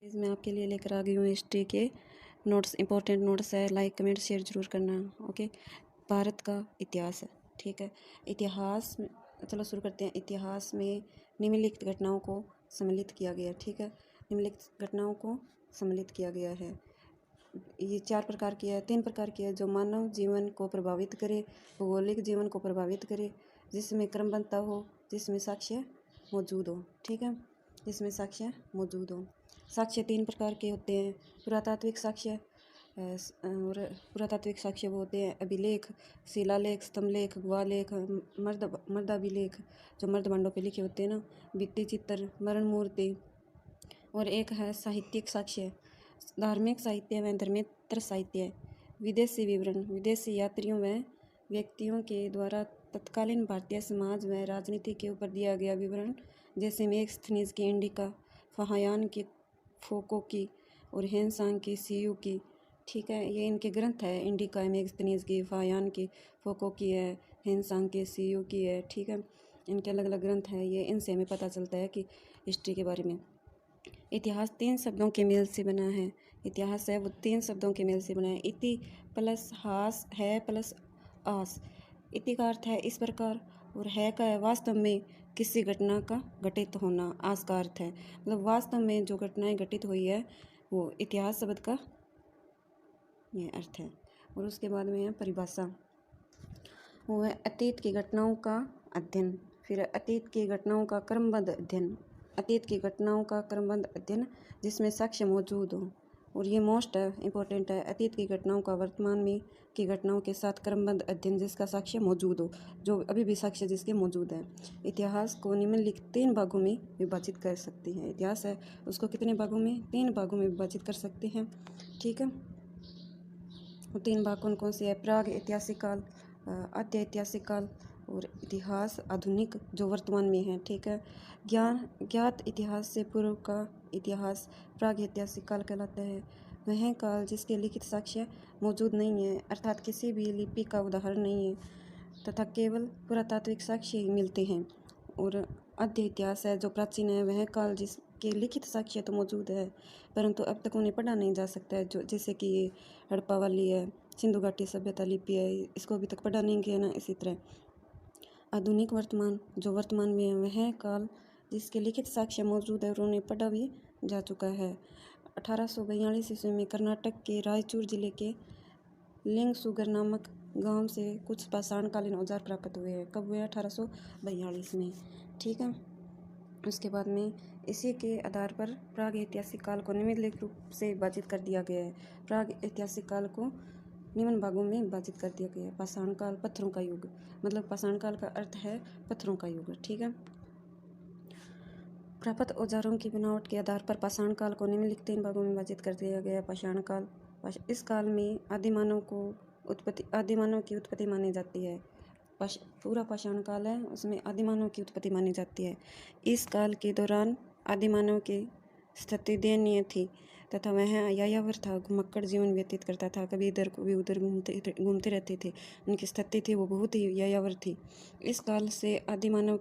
मैं आपके लिए लेकर आ गई हूँ हिस्ट्री के नोट्स, इंपॉर्टेंट नोट्स है। लाइक कमेंट शेयर जरूर करना। ओके, भारत का इतिहास है, ठीक है। इतिहास में चलो शुरू करते हैं। इतिहास में निम्नलिखित घटनाओं को सम्मिलित किया गया, ठीक है। निम्नलिखित घटनाओं को सम्मिलित किया गया है। ये 4 प्रकार की है, 3 प्रकार की है। जो मानव जीवन को प्रभावित करे, भौगोलिक जीवन को प्रभावित करे, जिसमें क्रमबद्धता हो, जिसमें साक्ष्य मौजूद हो, ठीक है। जिसमें साक्ष्य मौजूद हो। साक्ष्य 3 प्रकार के होते हैं। पुरातात्विक साक्ष्य और पुरातात्विक साक्ष्य वो होते हैं अभिलेख, शिलालेख, स्तंभलेख, गुहालेख, मर्दाभिलेख जो मर्दभांडों पे लिखे होते हैं ना, भित्ति चित्र, मरण मूर्ति। और एक है साहित्यिक साक्ष्य, धार्मिक साहित्य व धर्मेतर साहित्य। विदेशी विवरण, विदेशी यात्रियों व व्यक्तियों के द्वारा तत्कालीन भारतीय समाज व राजनीति के ऊपर दिया गया विवरण, जैसे मेगस्थनीज की इंडिका, फाहियान की फोको की और हेनसांग की सीयू की, ठीक है। ये इनके ग्रंथ है। इंडिका है मेगस्थनीज की, फाहियान की फोको की है, हेनसांग की सीयू की है, ठीक है। इनके अलग अलग ग्रंथ हैं। ये इनसे हमें पता चलता है कि हिस्ट्री के बारे में। इतिहास 3 शब्दों के मेल से बना है। इतिहास है वो 3 शब्दों के मेल से बना है। इति प्लस हास है प्लस आस। इति का अर्थ है इस प्रकार और है का है वास्तव में किसी घटना का घटित होना। आस का अर्थ है मतलब वास्तव में जो घटनाएं घटित हुई है वो इतिहास शब्द का ये अर्थ है। और उसके बाद में है परिभाषा, वो है अतीत की घटनाओं का अध्ययन। फिर अतीत की घटनाओं का क्रमबद्ध अध्ययन, अतीत की घटनाओं का क्रमबद्ध अध्ययन जिसमें साक्ष्य मौजूद हो। और ये मोस्ट इम्पोर्टेंट है, अतीत की घटनाओं का वर्तमान में की घटनाओं के साथ क्रमबद्ध अध्ययन जिसका साक्ष्य मौजूद हो, जो अभी भी साक्ष्य जिसके मौजूद है। इतिहास को निम्नलिखित 3 भागों में विभाजित कर सकते हैं। इतिहास है उसको कितने भागों में? 3 भागों में विभाजित कर सकते हैं, ठीक है। 3 भाग कौन कौन से है? प्राग ऐतिहासिक काल, आद्य ऐतिहासिक काल और इतिहास आधुनिक जो वर्तमान में है, ठीक है। ज्ञात इतिहास से पूर्व का इतिहास प्राग ऐतिहासिक काल कहलाता है। वह काल जिसके लिखित साक्ष्य मौजूद नहीं है, अर्थात किसी भी लिपि का उदाहरण नहीं है तथा केवल पुरातात्विक साक्ष्य ही मिलते हैं। और आद्य इतिहास है जो प्राचीन है, वह काल जिसके लिखित साक्ष्य तो मौजूद है परंतु अब तक उन्हें पढ़ा नहीं जा सकता है, जो जैसे कि ये हड़प्पा वाली है, सिंधु घाटी सभ्यता लिपि है, इसको अभी तक पढ़ा नहीं गया ना। इसी तरह आधुनिक वर्तमान जो वर्तमान में है, वह काल जिसके लिखित साक्ष्य मौजूद है और उन्हें पढ़ा भी जा चुका है। 1842 ईस्वी में कर्नाटक के रायचूर जिले के लिंगसुगर नामक गांव से कुछ पाषाणकालीन औजार प्राप्त हुए हैं। कब हुए? 1842 में, ठीक है। उसके बाद में इसी के आधार पर प्राग ऐतिहासिक काल को निम्नलिखित रूप से विभाजित कर दिया गया है। प्राग ऐतिहासिक काल को निम्न भागों में विभाजित कर दिया गया है। पाषाण काल, पत्थरों का युग, मतलब पाषाण काल का अर्थ है पत्थरों का युग, ठीक है। प्राप्त औजारों की बनावट के आधार पर पाषाण काल को निम्नलिखित 3 भागों में विभाजित कर दिया गया है। पाषाण काल, इस काल में आदिमानव की उत्पत्ति मानी जाती है। पूरा पाषाण काल है, उसमें आदिमानव की उत्पत्ति मानी जाती है। इस काल के दौरान आदिमानव की स्थिति दयनीय थी तथा वह यायावर था, घुमक्कड़ जीवन व्यतीत करता था, कभी इधर कभी उधर घूमते रहते थे। उनकी स्थिति थी वो बहुत ही यायावर थी। इस काल से आदिमानव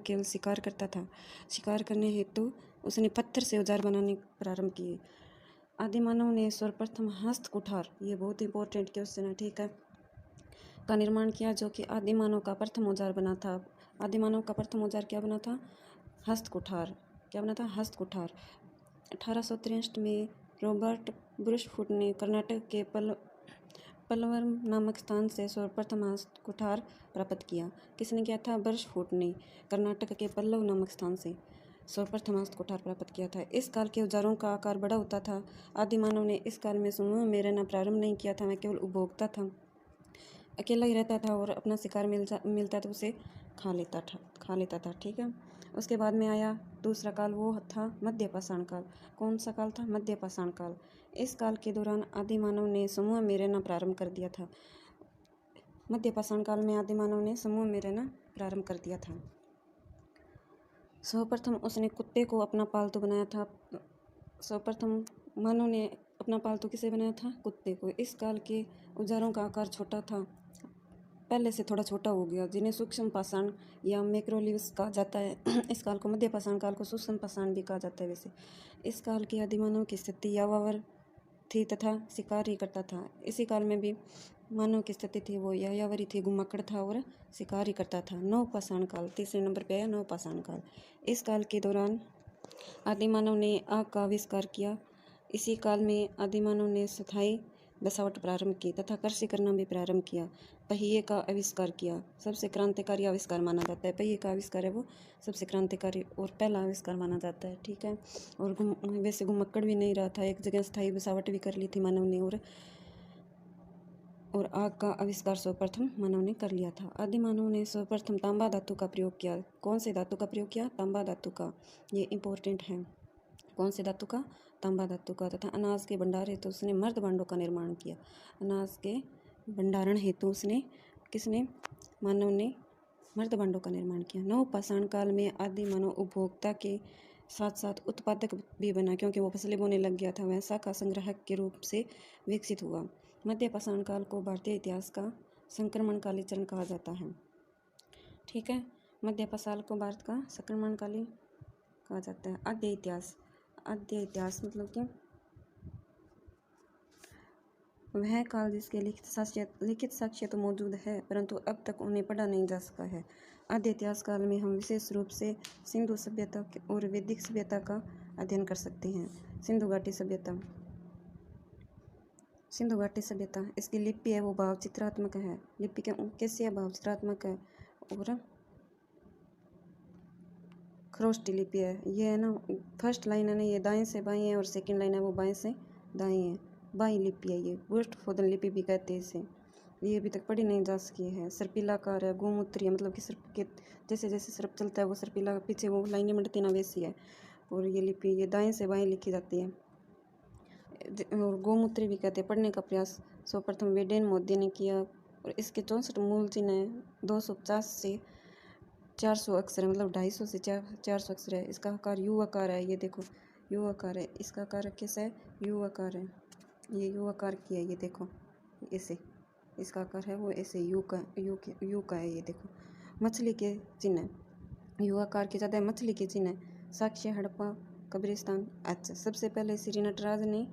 केवल शिकार करता था। शिकार करने हेतु उसने पत्थर से औजार बनाने प्रारंभ किए। आदिमानव ने सर्वप्रथम हस्त कुठार, ये बहुत इंपॉर्टेंट क्वेश्चन है, ठीक है, का निर्माण किया, जो कि आदिमानव का प्रथम औजार बना था। आदिमानव का प्रथम औजार क्या बना था? हस्त कुठार। क्या बना था? हस्त कुठार। 1863 में रॉबर्ट ब्रुशफुट ने कर्नाटक के पलवम नामक स्थान से सर्वप्रथम हस्त कुठार प्राप्त किया। किसने किया था? ब्रुशफुट ने कर्नाटक के पल्लव नामक स्थान से सर्वप्रथम हस्त कुठार प्राप्त किया था। इस काल के औजारों का आकार बड़ा होता था। आदिमानव ने इस काल में समूह में रहना प्रारंभ नहीं किया था, वह केवल उपभोक्ता था, अकेला ही रहता था और अपना शिकार मिलता तो उसे खा लेता था, ठीक है। उसके बाद में आया दूसरा काल, वो था मध्य पाषाण काल। कौन सा काल था? मध्य पाषाण काल। इस काल के दौरान आदिमानव ने समूह में रहना प्रारंभ कर दिया था। मध्य पाषाण काल में आदिमानव ने समूह में रहना प्रारंभ कर दिया था। सर्वप्रथम उसने कुत्ते को अपना पालतू बनाया था। सर्वप्रथम मानव ने अपना पालतू किसे बनाया था? कुत्ते को। इस काल के औजारों का आकार छोटा था। पहले से थोड़ा छोटा हो गया, जिन्हें सूक्ष्म पाषाण या मैक्रोलिव्स कहा जाता है। इस काल को मध्य पाषाण काल को सूक्ष्म पाषाण भी कहा जाता है। वैसे इस काल की आदिमानव की स्थिति यायावर थी तथा शिकार ही करता था। इसी काल में भी मानव की स्थिति थी वो यायावरी थी, घुमक्कड़ था और शिकार ही करता था। नवपाषाण काल तीसरे नंबर पे है नवपाषाण काल। इस काल के दौरान आदिमानव ने आग का आविष्कार किया। इसी काल में आदिमानव ने स्थायी बसावट प्रारंभ की तथा कृषि करना भी प्रारंभ किया। पहिए का आविष्कार किया, सबसे क्रांतिकारी आविष्कार माना जाता है। पहिए का आविष्कार है वो सबसे क्रांतिकारी और पहला आविष्कार माना जाता है, ठीक है। और वैसे घुमक्कड़ भी नहीं रहा था, एक जगह स्थायी बसावट भी कर ली थी मानव ने। और आग का आविष्कार सर्वप्रथम मानव ने कर लिया था। आदि मानव ने सर्वप्रथम तांबा धातु का प्रयोग किया। कौन से धातु का प्रयोग किया? तांबा धातु का। ये इम्पोर्टेंट है। कौन से धातु का? तांबा धातु का। तथा अनाज के भंडार हेतु उसने मर्द भांडों का निर्माण किया। अनाज के भंडारण हेतु उसने किसने? मानव ने मर्द भांडों का निर्माण किया। नवपाषाण काल में आदि मानव उपभोक्ता के साथ साथ उत्पादक भी बना, क्योंकि वो फसलें बोने लग गया था। वह शाखा संग्राहक के रूप से विकसित हुआ। मध्य पाषाण काल को भारतीय इतिहास का संक्रमणकाली चरण कहा जाता है, ठीक है। मध्य पाषाण को भारत का संक्रमणकाली कहा जाता है। आद्य इतिहास। आद्य इतिहास मतलब कि वह काल जिसके लिखित साक्ष्य तो मौजूद है, परंतु अब तक उन्हें पढ़ा नहीं जा सका है। आद्य इतिहास काल में हम विशेष रूप से सिंधु सभ्यता और वैदिक सभ्यता का अध्ययन कर सकते हैं। सिंधु घाटी सभ्यता। सिंधु घाटी सभ्यता, इसकी लिपि है वो भाव चित्रात्मक है। लिपि कैसी है? भाव चित्रात्मक है और खरोष्टी लिपि है। ये है ना, फर्स्ट लाइन है ना, ये दाएं से बाएं है और सेकंड लाइन है वो बाएं से दाएं है। बाई लिपि है ये, गुष्ठफोदन लिपि भी कहते हैं इसे। ये अभी तक पढ़ी नहीं जा सकी है। सर्पिलाकार है, गोमूत्री है, मतलब कि सर्प के जैसे जैसे सर्प चलता है वो सर्पिला, पीछे वो लाइनें बढ़ती ना वैसी है। और ये लिपि ये दाएं से बाएं लिखी जाती है। और गोमूत्री भी कहते हैं। पढ़ने का प्रयास सर्वप्रथम वेडेन मोदी ने किया और इसके 64 मूल चिन्ह है। 250 से 400 अक्षर है, मतलब 250 से 400 अक्षर है। इसका आकार यू आकार है। ये देखो यू आकार है। इसका आकार कैसा है? यू आकार है। ये यू आकार की है। ये देखो ऐसे इसका आकार है वो ऐसे यू का है। ये देखो मछली के चिन्ह, यू आकार के ज़्यादा मछली के चिन्ह है। साक्ष्य हड़प्पा कब्रिस्तान। अच्छा, सबसे पहले श्री नटराज ने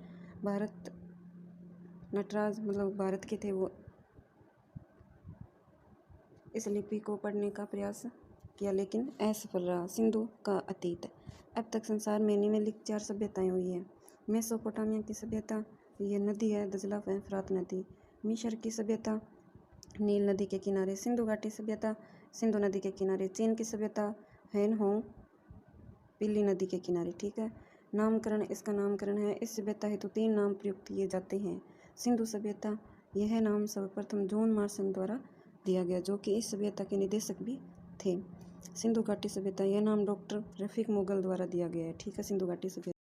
नटराज मतलब भारत के थे वो, इस लिपि को पढ़ने का प्रयास किया लेकिन असफल रहा। सिंधु का अतीत। अब तक संसार में निम्नलिखित 4 सभ्यताएं हुई है। मेसोपोटामिया की सभ्यता, ये नदी है दजला फरात नदी। मिस्र की सभ्यता नील नदी के किनारे। सिंधु घाटी सभ्यता सिंधु नदी के किनारे। चीन की सभ्यता हैन होंग पीली नदी के किनारे, ठीक है। नामकरण, इसका नामकरण है, इस सभ्यता हेतु 3 नाम प्रयुक्त किए जाते हैं। सिंधु सभ्यता, यह नाम सर्वप्रथम जॉन मार्शन द्वारा दिया गया, जो कि इस सभ्यता के निदेशक भी थे। सिंधु घाटी सभ्यता, यह नाम डॉक्टर रफीक मुगल द्वारा दिया गया है, ठीक है। सिंधु घाटी सभ्यता।